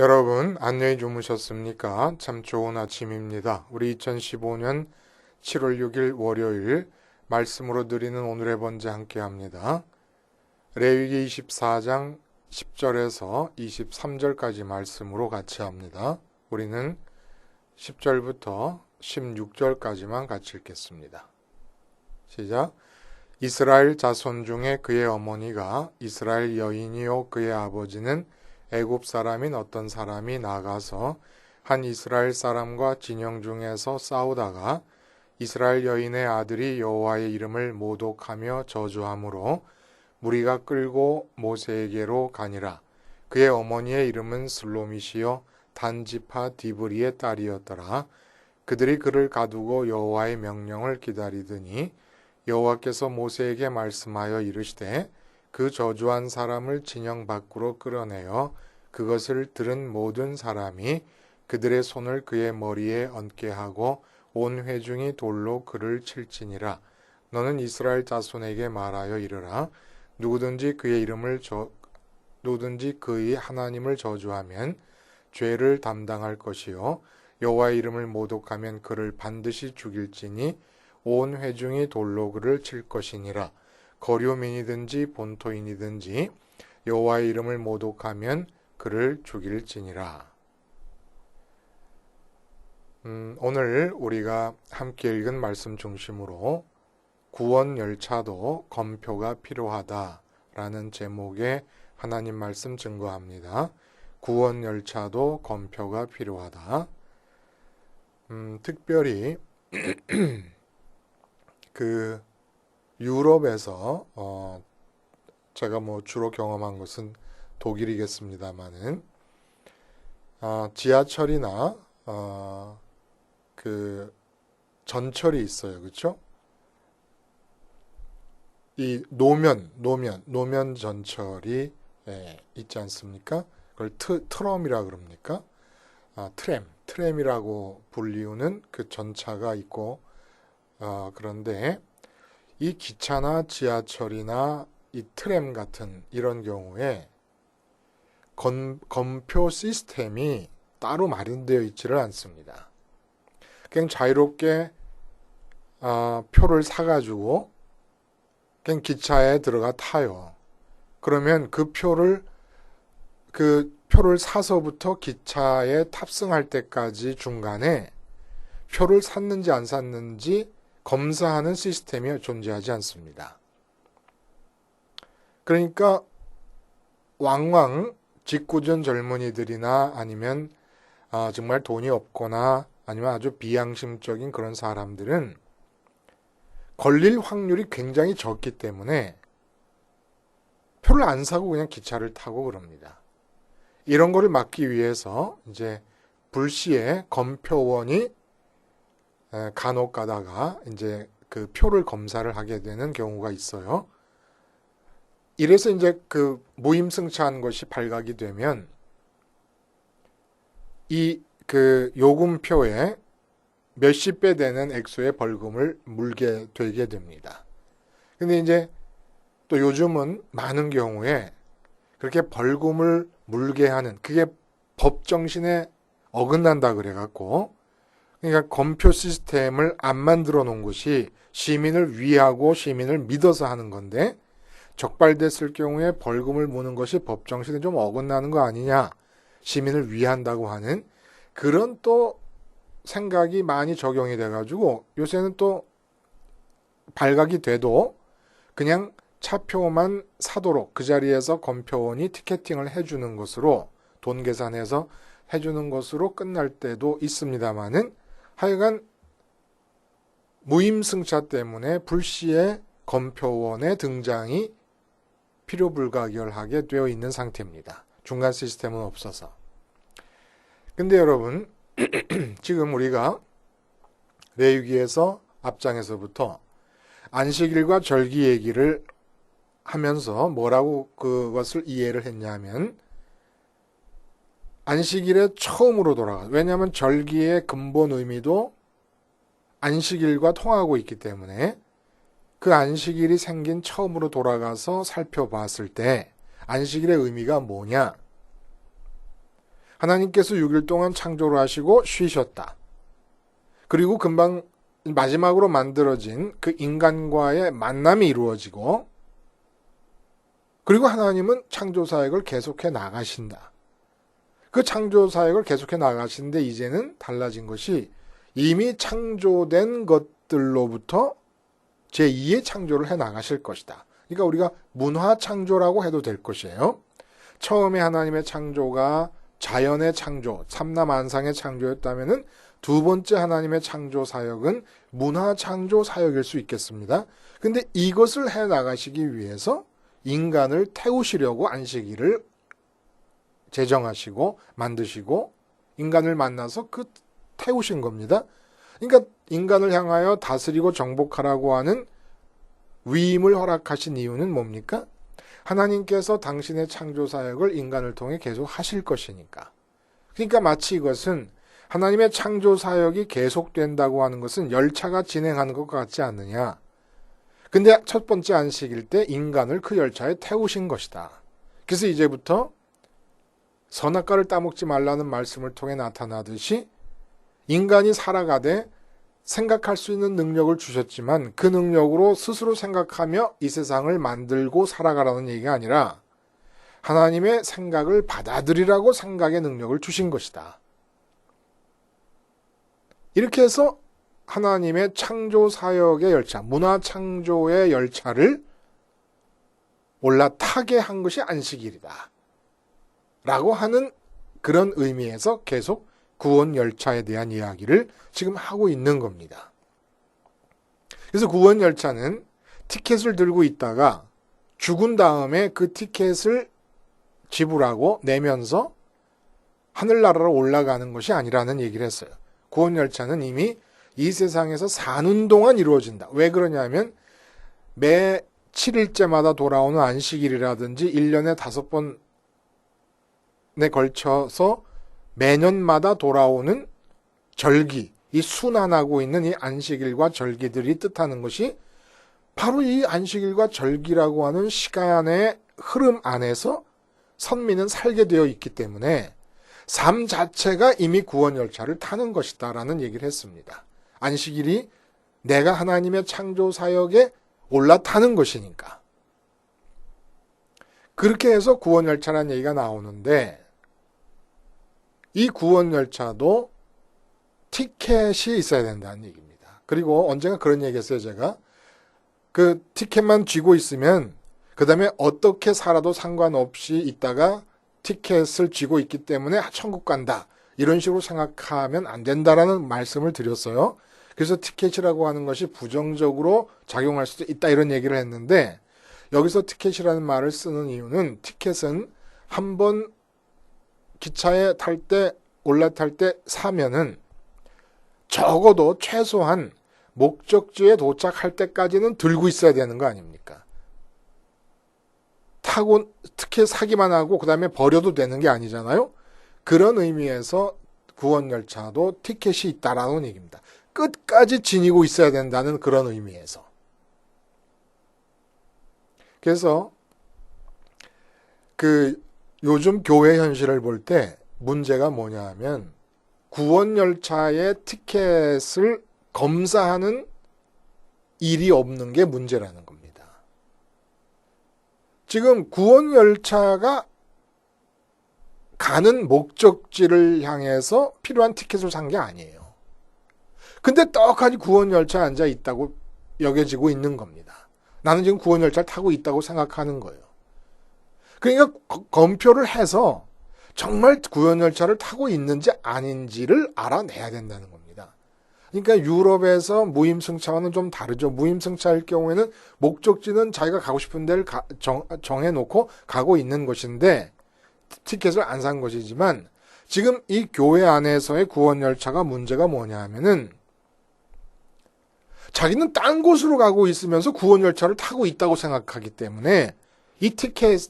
여러분, 안녕히 주무셨습니까? 참 좋은 아침입니다. 우리 2015년 7월 6일 월요일 말씀으로 드리는 오늘의 번제 함께 합니다. 레위기 24장 10절에서 23절까지 말씀으로 같이 합니다. 우리는 10절부터 16절까지만 같이 읽겠습니다. 시작. 이스라엘 자손 중에 그의 어머니가 이스라엘 여인이요 그의 아버지는 애굽 사람인 어떤 사람이 나가서 한 이스라엘 사람과 진영 중에서 싸우다가 이스라엘 여인의 아들이 여호와의 이름을 모독하며 저주함으로 무리가 끌고 모세에게로 가니라. 그의 어머니의 이름은 슬로미시요 단지파 디브리의 딸이었더라. 그들이 그를 가두고 여호와의 명령을 기다리더니 여호와께서 모세에게 말씀하여 이르시되 그 저주한 사람을 진영 밖으로 끌어내어 그것을 들은 모든 사람이 그들의 손을 그의 머리에 얹게 하고 온 회중이 돌로 그를 칠지니라. 너는 이스라엘 자손에게 말하여 이르라. 누구든지 그의 하나님을 저주하면 죄를 담당할 것이요 여호와의 이름을 모독하면 그를 반드시 죽일지니 온 회중이 돌로 그를 칠 것이니라. 거류민이든지 본토인이든지 여호와의 이름을 모독하면 그를 죽일지니라. 오늘 우리가 함께 읽은 말씀 중심으로 구원 열차도 검표가 필요하다라는 제목의 하나님 말씀 증거합니다. 구원 열차도 검표가 필요하다. 특별히 그 유럽에서 제가 주로 경험한 것은 독일이겠습니다만은 지하철이나 그 전철이 있어요, 그렇죠? 이 노면 전철이 있지 않습니까? 그걸 트럼이라 그럽니까? 트램이라고 불리우는 그 전차가 있고 그런데 이 기차나 지하철이나 이 트램 같은 이런 경우에 검표 시스템이 따로 마련되어 있지를 않습니다. 그냥 자유롭게 표를 사가지고 그냥 기차에 들어가 타요. 그러면 그 표를 사서부터 기차에 탑승할 때까지 중간에 표를 샀는지 안 샀는지 검사하는 시스템이 존재하지 않습니다. 그러니까 왕왕 직구준 젊은이들이나 아니면 정말 돈이 없거나 아니면 아주 비양심적인 그런 사람들은 걸릴 확률이 굉장히 적기 때문에 표를 안 사고 그냥 기차를 타고 그럽니다. 이런 거를 막기 위해서 이제 불시에 검표원이 간혹 가다가 이제 그 표를 검사를 하게 되는 경우가 있어요. 이래서 이제 그 무임승차한 것이 발각이 되면 이 그 요금표에 몇십 배 되는 액수의 벌금을 물게 되게 됩니다. 근데 이제 또 요즘은 많은 경우에 그렇게 벌금을 물게 하는 그게 법 정신에 어긋난다 그래갖고 그러니까 검표 시스템을 안 만들어 놓은 것이 시민을 위하고 시민을 믿어서 하는 건데 적발됐을 경우에 벌금을 무는 것이 법 정신에 좀 어긋나는 거 아니냐, 시민을 위한다고 하는 그런 또 생각이 많이 적용이 돼가지고 요새는 또 발각이 돼도 그냥 차표만 사도록 그 자리에서 검표원이 티켓팅을 해주는 것으로 돈 계산해서 해주는 것으로 끝날 때도 있습니다만은 하여간 무임승차 때문에 불시에 검표원의 등장이 필요불가결하게 되어 있는 상태입니다. 중간 시스템은 없어서. 근데 여러분 지금 우리가 레위기에서 앞장에서부터 안식일과 절기 얘기를 하면서 뭐라고 그것을 이해를 했냐면 안식일에 처음으로 돌아가. 왜냐하면 절기의 근본 의미도 안식일과 통하고 있기 때문에 그 안식일이 생긴 처음으로 돌아가서 살펴봤을 때 안식일의 의미가 뭐냐? 하나님께서 6일 동안 창조를 하시고 쉬셨다. 그리고 금방 마지막으로 만들어진 그 인간과의 만남이 이루어지고, 그리고 하나님은 창조 사역을 계속해 나가신다. 그 창조 사역을 계속해 나가시는데 이제는 달라진 것이 이미 창조된 것들로부터 제2의 창조를 해 나가실 것이다. 그러니까 우리가 문화 창조라고 해도 될 것이에요. 처음에 하나님의 창조가 자연의 창조, 삼라만상의 창조였다면은 두 번째 하나님의 창조 사역은 문화 창조 사역일 수 있겠습니다. 근데 이것을 해 나가시기 위해서 인간을 태우시려고 안식일을 제정하시고 만드시고 인간을 만나서 그 태우신 겁니다. 그러니까 인간을 향하여 다스리고 정복하라고 하는 위임을 허락하신 이유는 뭡니까? 하나님께서 당신의 창조 사역을 인간을 통해 계속 하실 것이니까. 그러니까 마치 이것은 하나님의 창조 사역이 계속된다고 하는 것은 열차가 진행하는 것 같지 않느냐. 근데 첫 번째 안식일 때 인간을 그 열차에 태우신 것이다. 그래서 이제부터 선악과를 따먹지 말라는 말씀을 통해 나타나듯이 인간이 살아가되 생각할 수 있는 능력을 주셨지만 그 능력으로 스스로 생각하며 이 세상을 만들고 살아가라는 얘기가 아니라 하나님의 생각을 받아들이라고 생각의 능력을 주신 것이다. 이렇게 해서 하나님의 창조 사역의 열차, 문화 창조의 열차를 올라타게 한 것이 안식일이다. 라고 하는 그런 의미에서 계속 구원 열차에 대한 이야기를 지금 하고 있는 겁니다. 그래서 구원 열차는 티켓을 들고 있다가 죽은 다음에 그 티켓을 지불하고 내면서 하늘나라로 올라가는 것이 아니라는 얘기를 했어요. 구원 열차는 이미 이 세상에서 사는 동안 이루어진다. 왜 그러냐면 매 7일째마다 돌아오는 안식일이라든지 1년에 5번에 걸쳐서 매년마다 돌아오는 절기, 이 순환하고 있는 이 안식일과 절기들이 뜻하는 것이 바로 이 안식일과 절기라고 하는 시간의 흐름 안에서 선민은 살게 되어 있기 때문에 삶 자체가 이미 구원 열차를 타는 것이다라는 얘기를 했습니다. 안식일이 내가 하나님의 창조 사역에 올라타는 것이니까. 그렇게 해서 구원 열차라는 얘기가 나오는데 이 구원 열차도 티켓이 있어야 된다는 얘기입니다. 그리고 언젠가 그런 얘기했어요, 제가. 그 티켓만 쥐고 있으면 그 다음에 어떻게 살아도 상관없이 있다가 티켓을 쥐고 있기 때문에 천국 간다. 이런 식으로 생각하면 안 된다라는 말씀을 드렸어요. 그래서 티켓이라고 하는 것이 부정적으로 작용할 수도 있다 이런 얘기를 했는데 여기서 티켓이라는 말을 쓰는 이유는 티켓은 한번 기차에 탈 때 올라탈 때 사면은 적어도 최소한 목적지에 도착할 때까지는 들고 있어야 되는 거 아닙니까? 타고 티켓 사기만 하고 그 다음에 버려도 되는 게 아니잖아요. 그런 의미에서 구원열차도 티켓이 있다라는 얘기입니다. 끝까지 지니고 있어야 된다는 그런 의미에서. 그래서 요즘 교회 현실을 볼 때 문제가 뭐냐 하면 구원열차의 티켓을 검사하는 일이 없는 게 문제라는 겁니다. 지금 구원열차가 가는 목적지를 향해서 필요한 티켓을 산 게 아니에요. 근데 떡하니 구원열차에 앉아 있다고 여겨지고 있는 겁니다. 나는 지금 구원열차를 타고 있다고 생각하는 거예요. 그러니까 검표를 해서 정말 구원열차를 타고 있는지 아닌지를 알아내야 된다는 겁니다. 그러니까 유럽에서 무임승차와는 좀 다르죠. 무임승차일 경우에는 목적지는 자기가 가고 싶은 데를 정해놓고 가고 있는 것인데 티켓을 안 산 것이지만 지금 이 교회 안에서의 구원열차가 문제가 뭐냐 하면은 자기는 딴 곳으로 가고 있으면서 구원열차를 타고 있다고 생각하기 때문에 이 티켓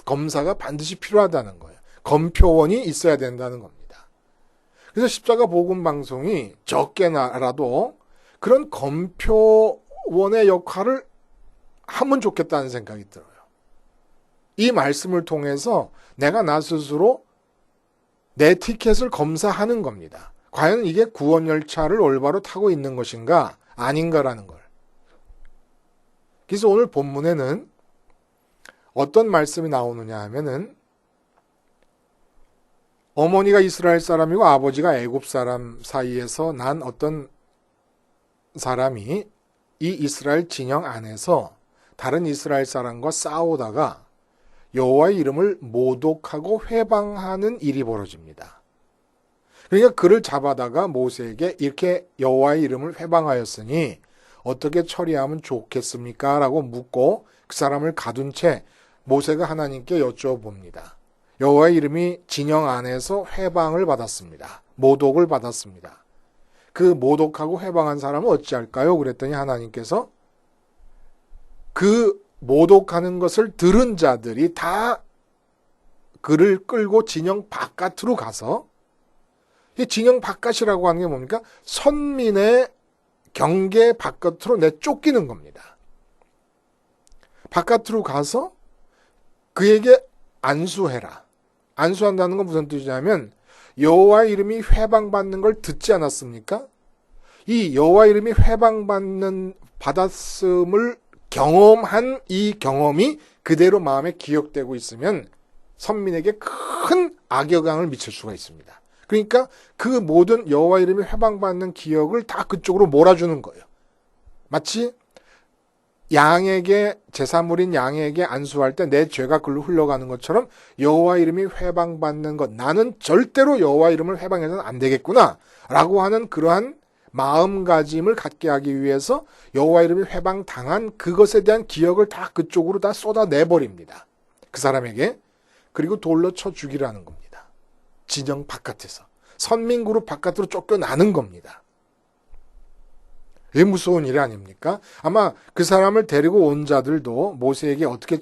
검사가 반드시 필요하다는 거예요. 검표원이 있어야 된다는 겁니다. 그래서 십자가 복음 방송이 적게나라도 그런 검표원의 역할을 하면 좋겠다는 생각이 들어요. 이 말씀을 통해서 내가 나 스스로 내 티켓을 검사하는 겁니다. 과연 이게 구원 열차를 올바로 타고 있는 것인가 아닌가라는 걸. 그래서 오늘 본문에는 어떤 말씀이 나오느냐 하면은 어머니가 이스라엘 사람이고 아버지가 애굽 사람 사이에서 난 어떤 사람이 이 이스라엘 진영 안에서 다른 이스라엘 사람과 싸우다가 여호와의 이름을 모독하고 회방하는 일이 벌어집니다. 그러니까 그를 잡아다가 모세에게 이렇게 여호와의 이름을 회방하였으니 어떻게 처리하면 좋겠습니까? 라고 묻고 그 사람을 가둔 채 모세가 하나님께 여쭤봅니다. 여호와의 이름이 진영 안에서 회방을 받았습니다. 모독을 받았습니다. 그 모독하고 회방한 사람은 어찌할까요? 그랬더니 하나님께서 그 모독하는 것을 들은 자들이 다 그를 끌고 진영 바깥으로 가서, 이 진영 바깥이라고 하는 게 뭡니까? 선민의 경계 바깥으로 내쫓기는 겁니다. 바깥으로 가서 그에게 안수해라. 안수한다는 건 무슨 뜻이냐면 여호와의 이름이 회방받는 걸 듣지 않았습니까? 이 여호와의 이름이 받았음을 경험한 이 경험이 그대로 마음에 기억되고 있으면 선민에게 큰 악영향을 미칠 수가 있습니다. 그러니까 그 모든 여호와 이름이 회방받는 기억을 다 그쪽으로 몰아주는 거예요. 마치 양에게, 제사물인 양에게 안수할 때 내 죄가 글로 흘러가는 것처럼 여호와 이름이 회방받는 것, 나는 절대로 여호와 이름을 회방해서는 안 되겠구나 라고 하는 그러한 마음가짐을 갖게 하기 위해서 여호와 이름이 회방당한 그것에 대한 기억을 다 그쪽으로 다 쏟아내버립니다. 그 사람에게. 그리고 돌로 쳐 죽이라는 겁니다. 진영 바깥에서. 선민그룹 바깥으로 쫓겨나는 겁니다. 이게 무서운 일 아닙니까? 아마 그 사람을 데리고 온 자들도 모세에게 어떻게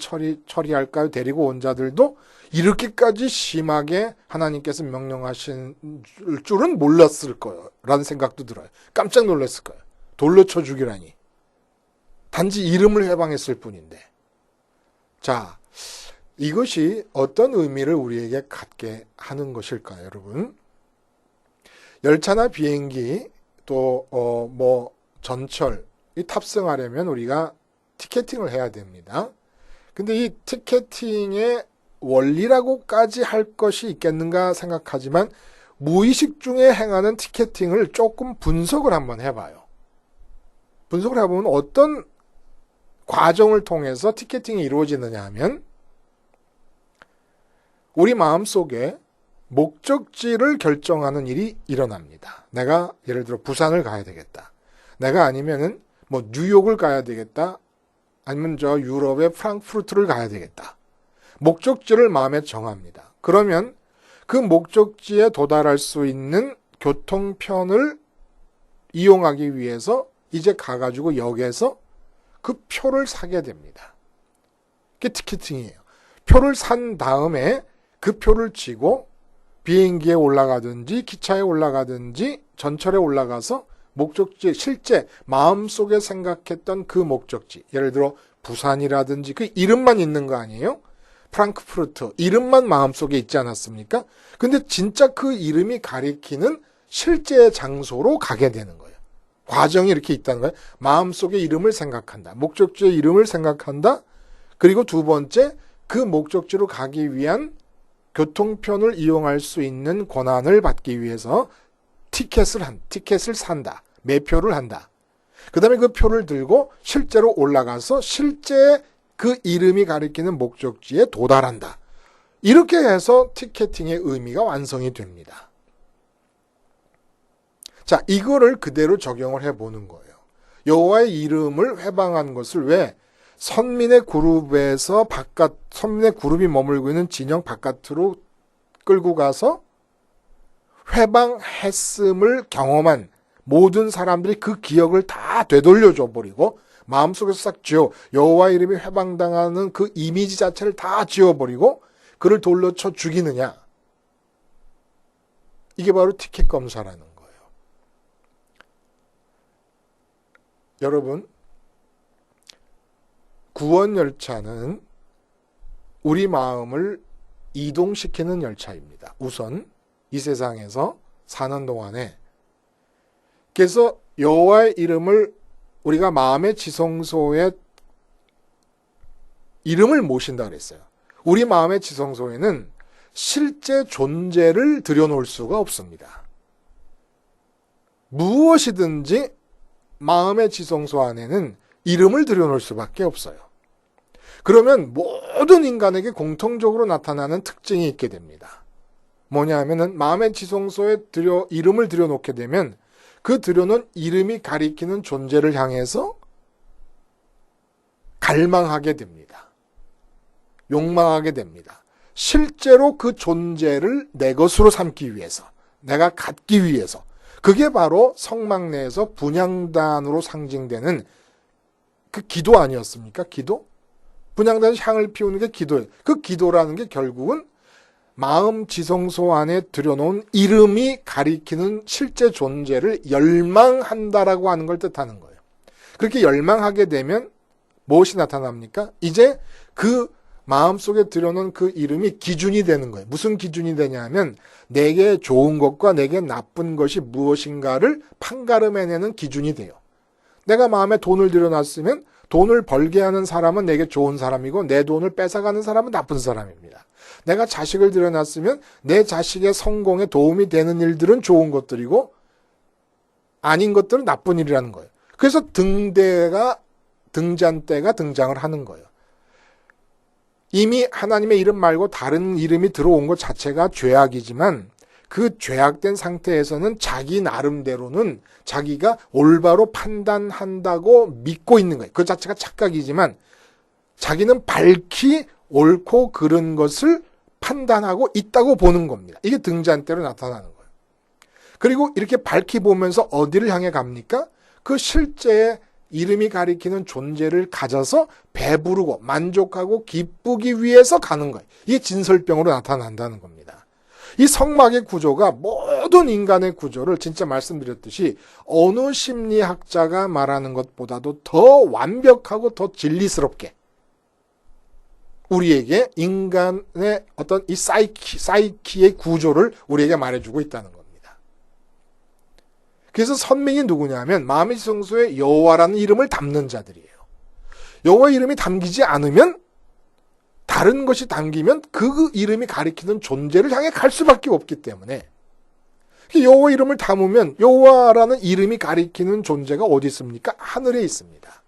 처리할까요? 데리고 온 자들도 이렇게까지 심하게 하나님께서 명령하신 줄은 몰랐을 거라는 생각도 들어요. 깜짝 놀랐을 거예요. 돌로 쳐 죽이라니. 단지 이름을 회방했을 뿐인데. 자, 이것이 어떤 의미를 우리에게 갖게 하는 것일까요, 여러분? 열차나 비행기 또 전철 이 탑승하려면 우리가 티켓팅을 해야 됩니다. 근데 이 티켓팅의 원리라고까지 할 것이 있겠는가 생각하지만 무의식 중에 행하는 티켓팅을 조금 분석을 한번 해봐요. 분석을 해보면 어떤 과정을 통해서 티켓팅이 이루어지느냐 하면 우리 마음속에 목적지를 결정하는 일이 일어납니다. 내가 예를 들어 부산을 가야 되겠다. 내가 아니면은 뉴욕을 가야 되겠다. 아니면 저 유럽의 프랑크푸르트를 가야 되겠다. 목적지를 마음에 정합니다. 그러면 그 목적지에 도달할 수 있는 교통편을 이용하기 위해서 이제 가가지고 역에서 그 표를 사게 됩니다. 그게 티켓팅이에요. 표를 산 다음에 그 표를 쥐고 비행기에 올라가든지 기차에 올라가든지 전철에 올라가서 목적지, 실제 마음속에 생각했던 그 목적지, 예를 들어 부산이라든지 그 이름만 있는 거 아니에요? 프랑크푸르트 이름만 마음속에 있지 않았습니까? 근데 진짜 그 이름이 가리키는 실제 장소로 가게 되는 거예요. 과정이 이렇게 있다는 거예요. 마음속에 이름을 생각한다. 목적지의 이름을 생각한다. 그리고 두 번째, 그 목적지로 가기 위한 교통편을 이용할 수 있는 권한을 받기 위해서 티켓을 산다. 매표를 한다. 그 다음에 그 표를 들고 실제로 올라가서 실제 그 이름이 가리키는 목적지에 도달한다. 이렇게 해서 티켓팅의 의미가 완성이 됩니다. 자, 이거를 그대로 적용을 해보는 거예요. 여호와의 이름을 회방한 것을 왜 선민의 그룹이 머물고 있는 진영 바깥으로 끌고 가서 회방했음을 경험한 모든 사람들이 그 기억을 다 되돌려줘 버리고 마음속에서 싹 지워 여호와 이름이 회방당하는 그 이미지 자체를 다 지워버리고 그를 돌로 쳐 죽이느냐. 이게 바로 티켓 검사라는 거예요. 여러분, 구원 열차는 우리 마음을 이동시키는 열차입니다. 우선 이 세상에서 사는 동안에. 그래서 여호와의 이름을 우리가 마음의 지성소에 이름을 모신다 그랬어요. 우리 마음의 지성소에는 실제 존재를 들여놓을 수가 없습니다. 무엇이든지 마음의 지성소 안에는 이름을 들여놓을 수밖에 없어요. 그러면 모든 인간에게 공통적으로 나타나는 특징이 있게 됩니다. 뭐냐 하면은 마음의 지성소에 이름을 들여놓게 되면 그 들여놓은 이름이 가리키는 존재를 향해서 갈망하게 됩니다. 욕망하게 됩니다. 실제로 그 존재를 내 것으로 삼기 위해서, 내가 갖기 위해서. 그게 바로 성막 내에서 분향단으로 상징되는 그 기도 아니었습니까? 기도? 분향단에서 향을 피우는 게 기도예요. 그 기도라는 게 결국은 마음 지성소 안에 들여놓은 이름이 가리키는 실제 존재를 열망한다라고 하는 걸 뜻하는 거예요. 그렇게 열망하게 되면 무엇이 나타납니까? 이제 그 마음속에 들여놓은 그 이름이 기준이 되는 거예요. 무슨 기준이 되냐 하면 내게 좋은 것과 내게 나쁜 것이 무엇인가를 판가름해내는 기준이 돼요. 내가 마음에 돈을 들여놨으면 돈을 벌게 하는 사람은 내게 좋은 사람이고 내 돈을 뺏어가는 사람은 나쁜 사람입니다. 내가 자식을 들여놨으면 내 자식의 성공에 도움이 되는 일들은 좋은 것들이고 아닌 것들은 나쁜 일이라는 거예요. 그래서 등잔대가 등장을 하는 거예요. 이미 하나님의 이름 말고 다른 이름이 들어온 것 자체가 죄악이지만 그 죄악된 상태에서는 자기 나름대로는 자기가 올바로 판단한다고 믿고 있는 거예요. 그 자체가 착각이지만 자기는 밝히 옳고 그른 것을 판단하고 있다고 보는 겁니다. 이게 등잔대로 나타나는 거예요. 그리고 이렇게 밝히 보면서 어디를 향해 갑니까? 그 실제의 이름이 가리키는 존재를 가져서 배부르고 만족하고 기쁘기 위해서 가는 거예요. 이게 진설병으로 나타난다는 겁니다. 이 성막의 구조가 모든 인간의 구조를 진짜 말씀드렸듯이 어느 심리학자가 말하는 것보다도 더 완벽하고 더 진리스럽게 우리에게 인간의 어떤 이 사이키의 구조를 우리에게 말해주고 있다는 겁니다. 그래서 선민이 누구냐면 마음의 지성소에 여호와라는 이름을 담는 자들이에요. 여호와 이름이 담기지 않으면 다른 것이 담기면 그 이름이 가리키는 존재를 향해 갈 수밖에 없기 때문에 여호와 이름을 담으면 여호와라는 이름이 가리키는 존재가 어디 있습니까? 하늘에 있습니다.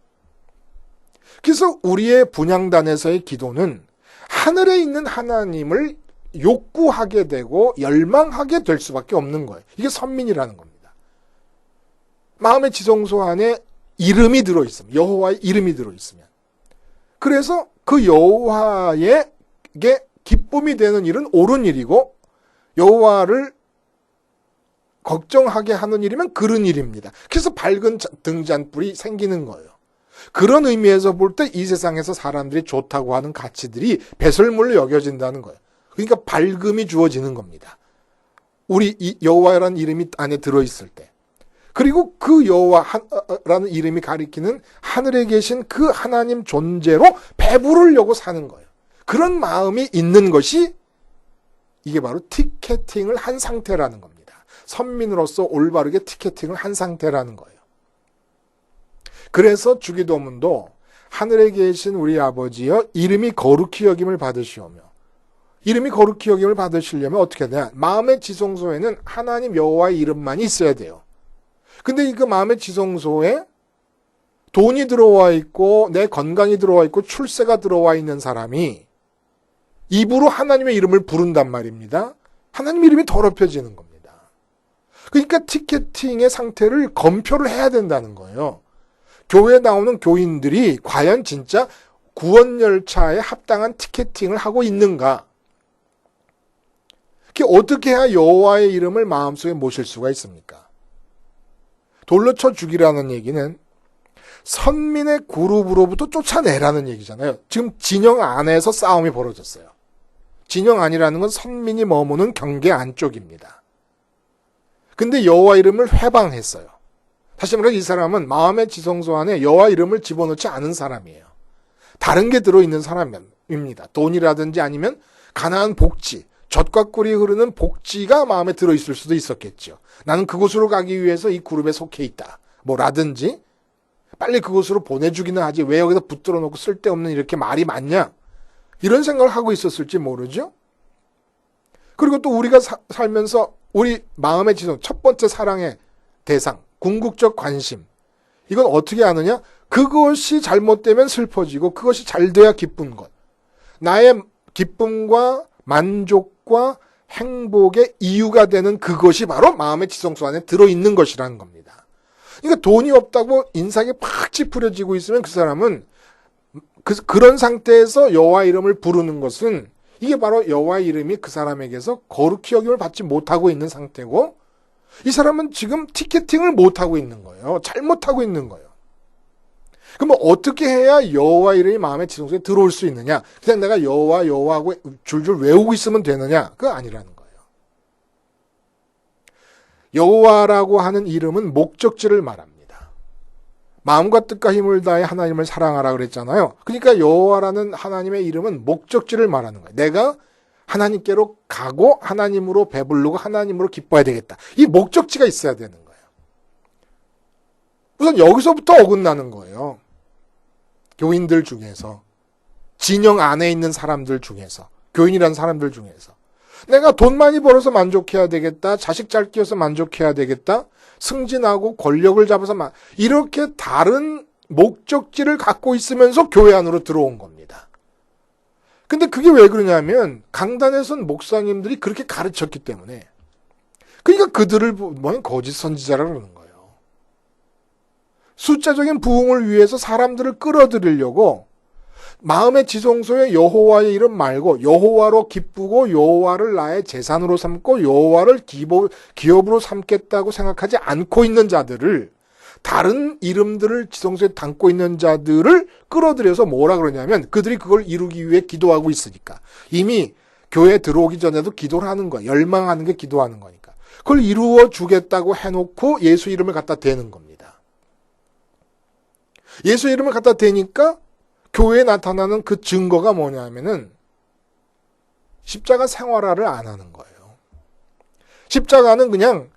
그래서 우리의 분향단에서의 기도는 하늘에 있는 하나님을 욕구하게 되고 열망하게 될 수밖에 없는 거예요. 이게 선민이라는 겁니다. 마음의 지성소 안에 이름이 들어있으면, 여호와의 이름이 들어있으면. 그래서 그 여호와에게 기쁨이 되는 일은 옳은 일이고 여호와를 걱정하게 하는 일이면 그른 일입니다. 그래서 밝은 등잔불이 생기는 거예요. 그런 의미에서 볼 때 이 세상에서 사람들이 좋다고 하는 가치들이 배설물로 여겨진다는 거예요. 그러니까 밝음이 주어지는 겁니다. 우리 이 여호와라는 이름이 안에 들어있을 때. 그리고 그 여호와라는 이름이 가리키는 하늘에 계신 그 하나님 존재로 배부르려고 사는 거예요. 그런 마음이 있는 것이 이게 바로 티켓팅을 한 상태라는 겁니다. 선민으로서 올바르게 티켓팅을 한 상태라는 거예요. 그래서 주기도문도 하늘에 계신 우리 아버지여 이름이 거룩히 여김을 받으시오며 이름이 거룩히 여김을 받으시려면 어떻게 해야 되냐? 마음의 지성소에는 하나님 여호와의 이름만이 있어야 돼요. 근데 그 마음의 지성소에 돈이 들어와 있고 내 건강이 들어와 있고 출세가 들어와 있는 사람이 입으로 하나님의 이름을 부른단 말입니다. 하나님 이름이 더럽혀지는 겁니다. 그러니까 티켓팅의 상태를 검표를 해야 된다는 거예요. 교회에 나오는 교인들이 과연 진짜 구원열차에 합당한 티켓팅을 하고 있는가? 어떻게 해야 여호와의 이름을 마음속에 모실 수가 있습니까? 돌로 쳐 죽이라는 얘기는 선민의 그룹으로부터 쫓아내라는 얘기잖아요. 지금 진영 안에서 싸움이 벌어졌어요. 진영 안이라는 건 선민이 머무는 경계 안쪽입니다. 근데 여호와 이름을 회방했어요. 다시 말해 이 사람은 마음의 지성소 안에 여호와 이름을 집어넣지 않은 사람이에요. 다른 게 들어있는 사람입니다. 돈이라든지 아니면 가나안 복지, 젖과 꿀이 흐르는 복지가 마음에 들어있을 수도 있었겠죠. 나는 그곳으로 가기 위해서 이 그룹에 속해 있다. 뭐라든지 빨리 그곳으로 보내주기는 하지 왜 여기서 붙들어 놓고 쓸데없는 이렇게 말이 많냐. 이런 생각을 하고 있었을지 모르죠. 그리고 또 우리가 살면서 우리 마음의 지성, 첫 번째 사랑의 대상, 궁극적 관심. 이건 어떻게 아느냐? 그것이 잘못되면 슬퍼지고 그것이 잘 돼야 기쁜 것. 나의 기쁨과 만족과 행복의 이유가 되는 그것이 바로 마음의 지성소 안에 들어있는 것이라는 겁니다. 그러니까 돈이 없다고 인상이 팍 찌푸려지고 있으면 그 사람은 그런 상태에서 여호와 이름을 부르는 것은 이게 바로 여호와 이름이 그 사람에게서 거룩히 여김을 받지 못하고 있는 상태고 이 사람은 지금 티켓팅을 못하고 있는 거예요. 잘못하고 있는 거예요. 그럼 어떻게 해야 여호와 이름이 마음의 지성소에 들어올 수 있느냐? 그냥 내가 여호와 하고 줄줄 외우고 있으면 되느냐? 그거 아니라는 거예요. 여호와라고 하는 이름은 목적지를 말합니다. 마음과 뜻과 힘을 다해 하나님을 사랑하라 그랬잖아요. 그러니까 여호와라는 하나님의 이름은 목적지를 말하는 거예요. 내가 하나님께로 가고 하나님으로 배부르고 하나님으로 기뻐야 되겠다. 이 목적지가 있어야 되는 거예요. 우선 여기서부터 어긋나는 거예요. 교인들 중에서, 진영 안에 있는 사람들 중에서, 교인이라는 사람들 중에서 내가 돈 많이 벌어서 만족해야 되겠다. 자식 잘 키워서 만족해야 되겠다. 승진하고 권력을 잡아서 이렇게 다른 목적지를 갖고 있으면서 교회 안으로 들어온 겁니다. 근데 그게 왜 그러냐면 강단에선 목사님들이 그렇게 가르쳤기 때문에 그러니까 그들을 보면 거짓 선지자라고 그러는 거예요. 숫자적인 부흥을 위해서 사람들을 끌어들이려고 마음의 지성소에 여호와의 이름 말고 여호와로 기쁘고 여호와를 나의 재산으로 삼고 여호와를 기업으로 삼겠다고 생각하지 않고 있는 자들을 다른 이름들을 지성소에 담고 있는 자들을 끌어들여서 뭐라 그러냐면 그들이 그걸 이루기 위해 기도하고 있으니까 이미 교회에 들어오기 전에도 기도를 하는 거야. 열망하는 게 기도하는 거니까. 그걸 이루어 주겠다고 해놓고 예수 이름을 갖다 대는 겁니다. 예수 이름을 갖다 대니까 교회에 나타나는 그 증거가 뭐냐면은 십자가 생활화를 안 하는 거예요. 십자가는 그냥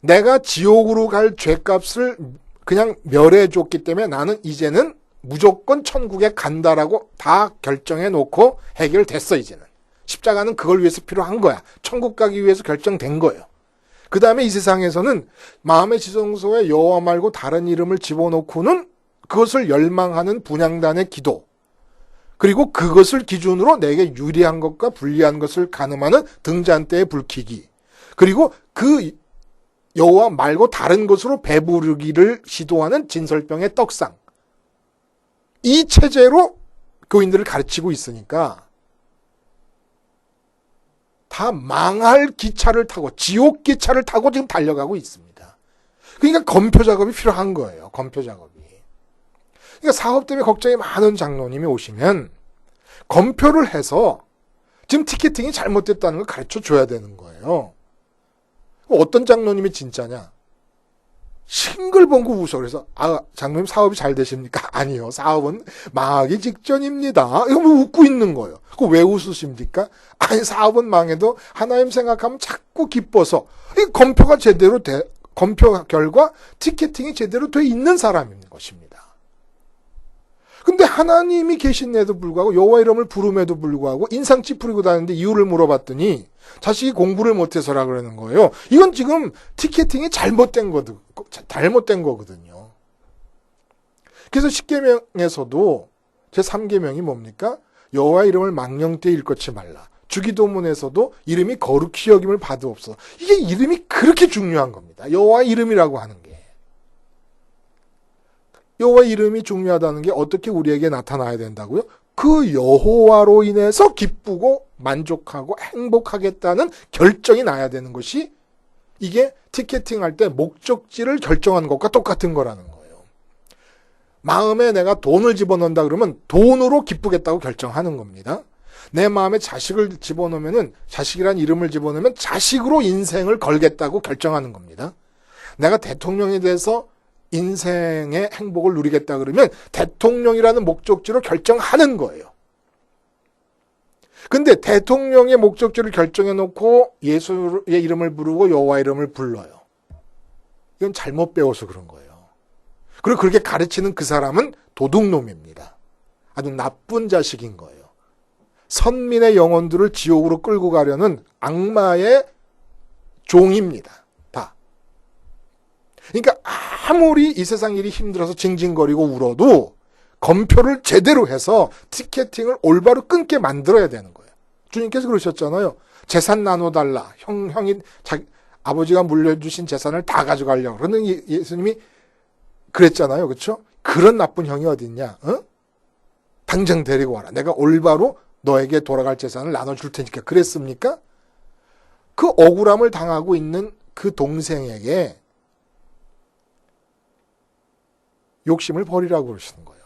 내가 지옥으로 갈 죄값을 그냥 멸해 줬기 때문에 나는 이제는 무조건 천국에 간다라고 다 결정해 놓고 해결됐어 이제는. 십자가는 그걸 위해서 필요한 거야. 천국 가기 위해서 결정된 거예요. 그 다음에 이 세상에서는 마음의 지성소에 여호와 말고 다른 이름을 집어넣고는 그것을 열망하는 분향단의 기도 그리고 그것을 기준으로 내게 유리한 것과 불리한 것을 가늠하는 등잔대의 불키기 그리고 그 여호와 말고 다른 것으로 배부르기를 시도하는 진설병의 떡상 이 체제로 교인들을 가르치고 있으니까 다 망할 기차를 타고 지옥 기차를 타고 지금 달려가고 있습니다. 그러니까 검표 작업이 필요한 거예요. 검표 작업이. 그러니까 사업 때문에 걱정이 많은 장로님이 오시면 검표를 해서 지금 티켓팅이 잘못됐다는 걸 가르쳐 줘야 되는 거예요. 어떤 장로님이 진짜냐? 싱글벙글 웃어. 그래서 장로님 사업이 잘 되십니까? 아니요. 사업은 망하기 직전입니다. 이거 뭐 웃고 있는 거예요. 그거 왜 웃으십니까? 아니 사업은 망해도 하나님 생각하면 자꾸 기뻐서 이 검표 결과 티켓팅이 제대로 돼 있는 사람인 것입니다. 근데 하나님이 계신데도 불구하고 여호와 이름을 부름에도 불구하고 인상 찌푸리고 다니는데 이유를 물어봤더니 자식이 공부를 못해서라 그러는 거예요. 이건 지금 티켓팅이 잘못된 거거든요. 그래서 10계명에서도 제3계명이 뭡니까? 여호와 이름을 망령되이 일컫지 말라. 주기도문에서도 이름이 거룩히 여김을 받으옵소서. 이게 이름이 그렇게 중요한 겁니다. 여호와 이름이라고 하는 게. 여호와 이름이 중요하다는 게 어떻게 우리에게 나타나야 된다고요? 그 여호와로 인해서 기쁘고 만족하고 행복하겠다는 결정이 나야 되는 것이 이게 티켓팅할 때 목적지를 결정하는 것과 똑같은 거라는 거예요. 마음에 내가 돈을 집어넣는다 그러면 돈으로 기쁘겠다고 결정하는 겁니다. 내 마음에 자식을 집어넣으면은 자식이란 이름을 집어넣으면 자식으로 인생을 걸겠다고 결정하는 겁니다. 내가 대통령이 돼서 인생의 행복을 누리겠다 그러면 대통령이라는 목적지로 결정하는 거예요. 근데 대통령의 목적지를 결정해 놓고 예수의 이름을 부르고 여호와 이름을 불러요. 이건 잘못 배워서 그런 거예요. 그리고 그렇게 가르치는 그 사람은 도둑놈입니다. 아주 나쁜 자식인 거예요. 선민의 영혼들을 지옥으로 끌고 가려는 악마의 종입니다. 다. 그러니까 아무리 이 세상 일이 힘들어서 징징거리고 울어도 검표를 제대로 해서 티켓팅을 올바로 끊게 만들어야 되는 거예요. 주님께서 그러셨잖아요. 재산 나눠달라. 형이 아버지가 물려주신 재산을 다 가져가려고. 그러는 예수님이 그랬잖아요. 그렇죠? 그런 나쁜 형이 어딨냐? 어? 당장 데리고 와라. 내가 올바로 너에게 돌아갈 재산을 나눠줄 테니까. 그랬습니까? 그 억울함을 당하고 있는 그 동생에게 욕심을 버리라고 그러시는 거예요.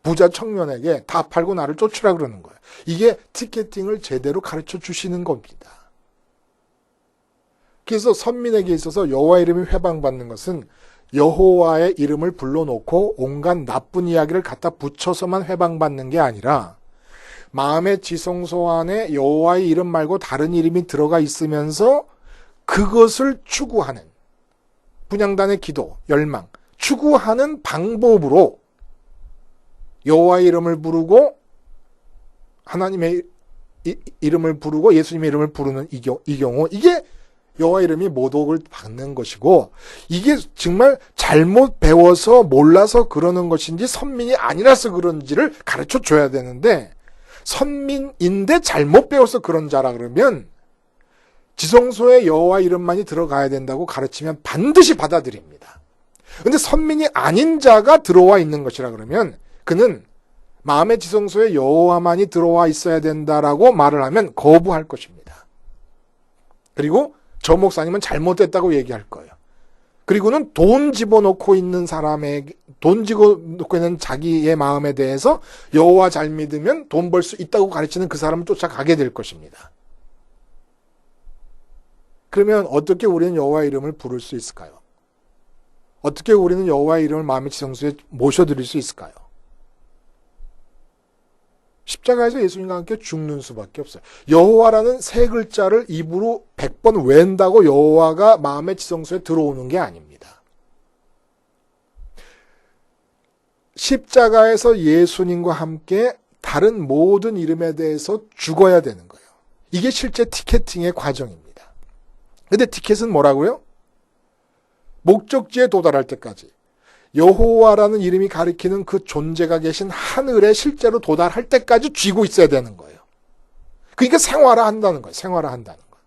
부자 청년에게 다 팔고 나를 쫓으라 그러는 거예요. 이게 티켓팅을 제대로 가르쳐 주시는 겁니다. 그래서 선민에게 있어서 여호와 이름이 회방받는 것은 여호와의 이름을 불러놓고 온갖 나쁜 이야기를 갖다 붙여서만 회방받는 게 아니라 마음의 지성소 안에 여호와의 이름 말고 다른 이름이 들어가 있으면서 그것을 추구하는 분향단의 기도, 열망, 추구하는 방법으로 여호와의 이름을 부르고 하나님의 이름을 부르고 예수님의 이름을 부르는 이 경우 이게 여호와 이름이 모독을 받는 것이고 이게 정말 잘못 배워서 몰라서 그러는 것인지 선민이 아니라서 그런지를 가르쳐 줘야 되는데 선민인데 잘못 배워서 그런 자라 그러면 지성소에 여호와 이름만이 들어가야 된다고 가르치면 반드시 받아들입니다. 그런데 선민이 아닌 자가 들어와 있는 것이라 그러면 그는 마음의 지성소에 여호와만이 들어와 있어야 된다라고 말을 하면 거부할 것입니다. 그리고 저 목사님은 잘못됐다고 얘기할 거예요. 그리고는 돈 집어넣고 있는 사람에게 돈 집어넣고 있는 자기의 마음에 대해서 여호와 잘 믿으면 돈 벌 수 있다고 가르치는 그 사람을 쫓아가게 될 것입니다. 그러면 어떻게 우리는 여호와 이름을 부를 수 있을까요? 어떻게 우리는 여호와의 이름을 마음의 지성소에 모셔드릴 수 있을까요? 십자가에서 예수님과 함께 죽는 수밖에 없어요. 여호와라는 세 글자를 입으로 100번 웬다고 여호와가 마음의 지성소에 들어오는 게 아닙니다. 십자가에서 예수님과 함께 다른 모든 이름에 대해서 죽어야 되는 거예요. 이게 실제 티켓팅의 과정입니다. 근데 티켓은 뭐라고요? 목적지에 도달할 때까지 여호와라는 이름이 가리키는 그 존재가 계신 하늘에 실제로 도달할 때까지 쥐고 있어야 되는 거예요. 그러니까 생활화한다는 거예요. 생활화한다는 거예요.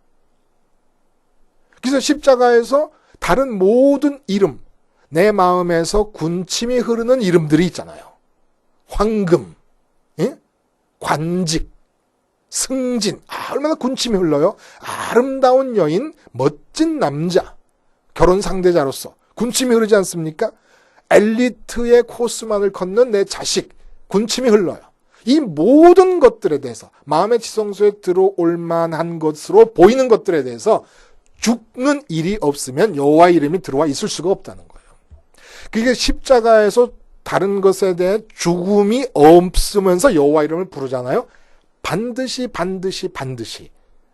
그래서 십자가에서 다른 모든 이름, 내 마음에서 군침이 흐르는 이름들이 있잖아요. 황금, 예? 관직, 승진, 얼마나 군침이 흘러요. 아름다운 여인, 멋진 남자, 결혼 상대자로서 군침이 흐르지 않습니까? 엘리트의 코스만을 걷는 내 자식, 군침이 흘러요. 이 모든 것들에 대해서 마음의 지성소에 들어올 만한 것으로 보이는 것들에 대해서 죽는 일이 없으면 여호와의 이름이 들어와 있을 수가 없다는 거예요. 그게 십자가에서 다른 것에 대해 죽음이 없으면서 여호와 이름을 부르잖아요. 반드시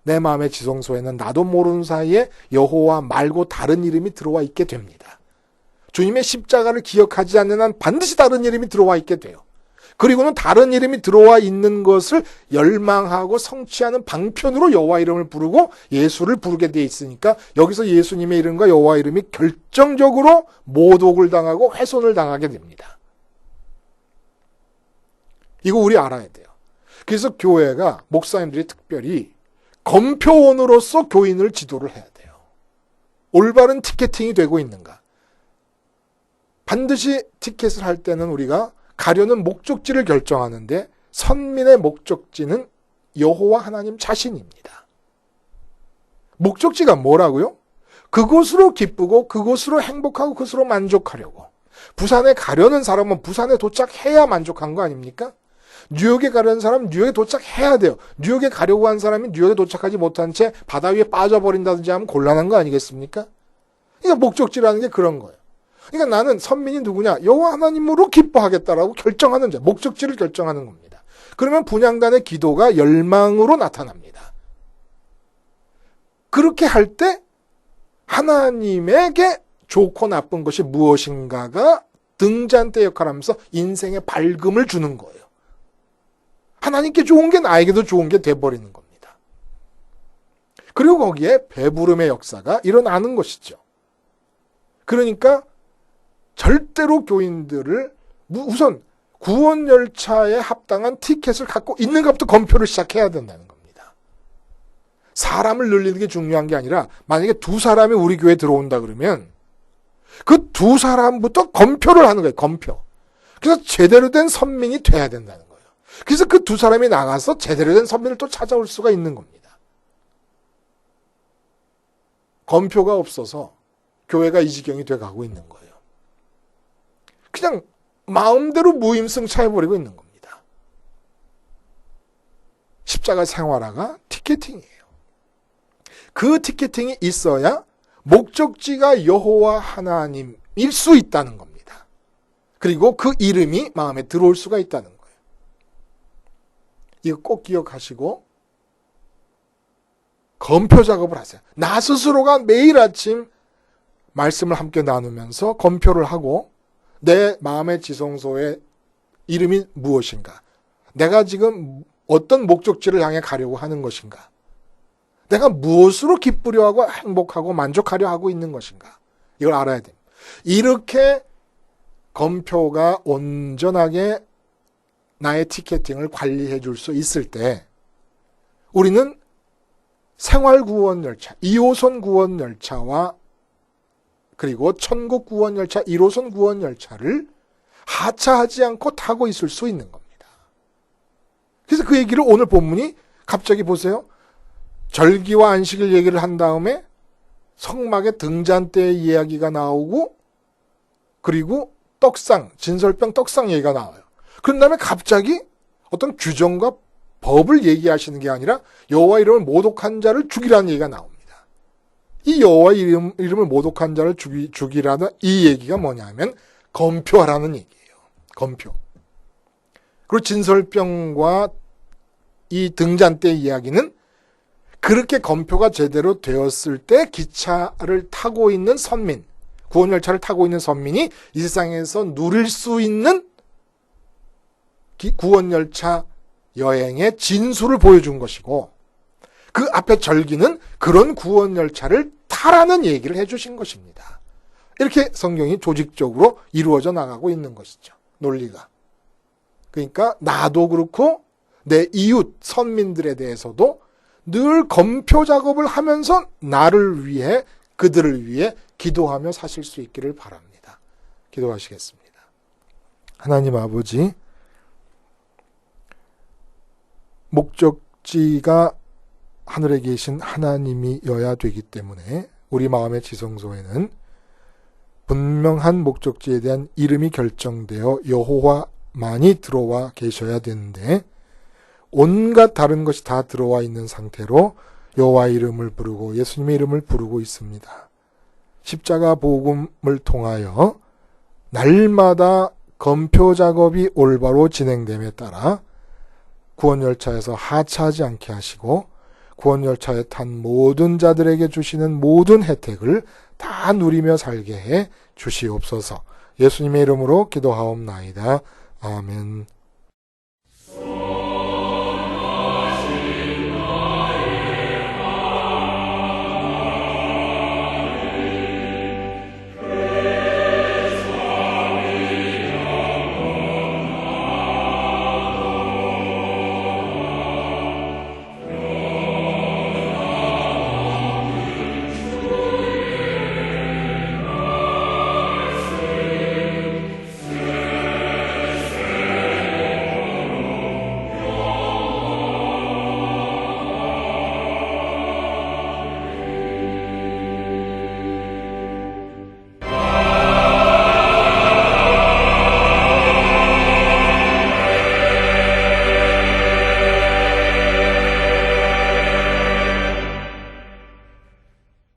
내 마음의 지성소에는 나도 모르는 사이에 여호와 말고 다른 이름이 들어와 있게 됩니다. 주님의 십자가를 기억하지 않는 한 반드시 다른 이름이 들어와 있게 돼요. 그리고는 다른 이름이 들어와 있는 것을 열망하고 성취하는 방편으로 여호와 이름을 부르고 예수를 부르게 돼 있으니까 여기서 예수님의 이름과 여호와 이름이 결정적으로 모독을 당하고 훼손을 당하게 됩니다. 이거 우리 알아야 돼요. 그래서 교회가 목사님들이 특별히 검표원으로서 교인을 지도를 해야 돼요. 올바른 티켓팅이 되고 있는가? 반드시 티켓을 할 때는 우리가 가려는 목적지를 결정하는데 선민의 목적지는 여호와 하나님 자신입니다. 목적지가 뭐라고요? 그곳으로 기쁘고 그곳으로 행복하고 그곳으로 만족하려고. 부산에 가려는 사람은 부산에 도착해야 만족한 거 아닙니까? 뉴욕에 가려는 사람은 뉴욕에 도착해야 돼요. 뉴욕에 가려고 한 사람이 뉴욕에 도착하지 못한 채 바다 위에 빠져버린다든지 하면 곤란한 거 아니겠습니까? 그러니까 목적지라는 게 그런 거예요. 그러니까 나는 선민이 누구냐? 여호와 하나님으로 기뻐하겠다라고 결정하는 자, 목적지를 결정하는 겁니다. 그러면 분향단의 기도가 열망으로 나타납니다. 그렇게 할 때 하나님에게 좋고 나쁜 것이 무엇인가가 등잔대 역할을 하면서 인생의 밝음을 주는 거예요. 하나님께 좋은 게 나에게도 좋은 게 돼버리는 겁니다. 그리고 거기에 배부름의 역사가 일어나는 것이죠. 그러니까 절대로 교인들을 우선 구원열차에 합당한 티켓을 갖고 있는가부터 검표를 시작해야 된다는 겁니다. 사람을 늘리는 게 중요한 게 아니라 만약에 두 사람이 우리 교회에 들어온다 그러면 그 두 사람부터 검표를 하는 거예요. 검표. 그래서 제대로 된 선민이 돼야 된다는 거예요. 그래서 그 두 사람이 나가서 제대로 된 선민을 또 찾아올 수가 있는 겁니다. 검표가 없어서 교회가 이 지경이 돼가고 있는 거예요. 그냥 마음대로 무임승차해버리고 있는 겁니다. 십자가 생활화가 티켓팅이에요. 그 티켓팅이 있어야 목적지가 여호와 하나님일 수 있다는 겁니다. 그리고 그 이름이 마음에 들어올 수가 있다는 거예요. 이거 꼭 기억하시고 검표 작업을 하세요. 나 스스로가 매일 아침 말씀을 함께 나누면서 검표를 하고 내 마음의 지성소의 이름이 무엇인가? 내가 지금 어떤 목적지를 향해 가려고 하는 것인가? 내가 무엇으로 기쁘려 하고 행복하고 만족하려 하고 있는 것인가? 이걸 알아야 됩니다. 이렇게 검표가 온전하게 나의 티켓팅을 관리해 줄 수 있을 때 우리는 생활구원열차, 2호선 구원열차와 그리고 천국 구원열차, 1호선 구원열차를 하차하지 않고 타고 있을 수 있는 겁니다. 그래서 그 얘기를 오늘 본문이 갑자기 보세요. 절기와 안식일 얘기를 한 다음에 성막의 등잔대의 이야기가 나오고 그리고 떡상, 진설병 떡상 얘기가 나와요. 그런 다음에 갑자기 어떤 규정과 법을 얘기하시는 게 아니라 여호와 이름을 모독한 자를 죽이라는 얘기가 나옵니다. 이 여호와 이름을 모독한 자를 죽이라는 이 얘기가 뭐냐면 검표하라는 얘기예요. 검표. 그리고 진설병과 이 등잔대 이야기는 그렇게 검표가 제대로 되었을 때 기차를 타고 있는 선민, 구원열차를 타고 있는 선민이 이 세상에서 누릴 수 있는 구원열차 여행의 진수를 보여준 것이고 그 앞에 절기는 그런 구원열차를 타라는 얘기를 해주신 것입니다. 이렇게 성경이 조직적으로 이루어져 나가고 있는 것이죠. 논리가. 그러니까 나도 그렇고 내 이웃 선민들에 대해서도 늘 검표 작업을 하면서 나를 위해 그들을 위해 기도하며 사실 수 있기를 바랍니다. 기도하시겠습니다. 하나님 아버지, 목적지가 하늘에 계신 하나님이어야 되기 때문에 우리 마음의 지성소에는 분명한 목적지에 대한 이름이 결정되어 여호와만이 들어와 계셔야 되는데 온갖 다른 것이 다 들어와 있는 상태로 여호와 이름을 부르고 예수님의 이름을 부르고 있습니다. 십자가 복음을 통하여 날마다 검표 작업이 올바로 진행됨에 따라 구원열차에서 하차하지 않게 하시고 구원열차에 탄 모든 자들에게 주시는 모든 혜택을 다 누리며 살게 해 주시옵소서. 예수님의 이름으로 기도하옵나이다. 아멘.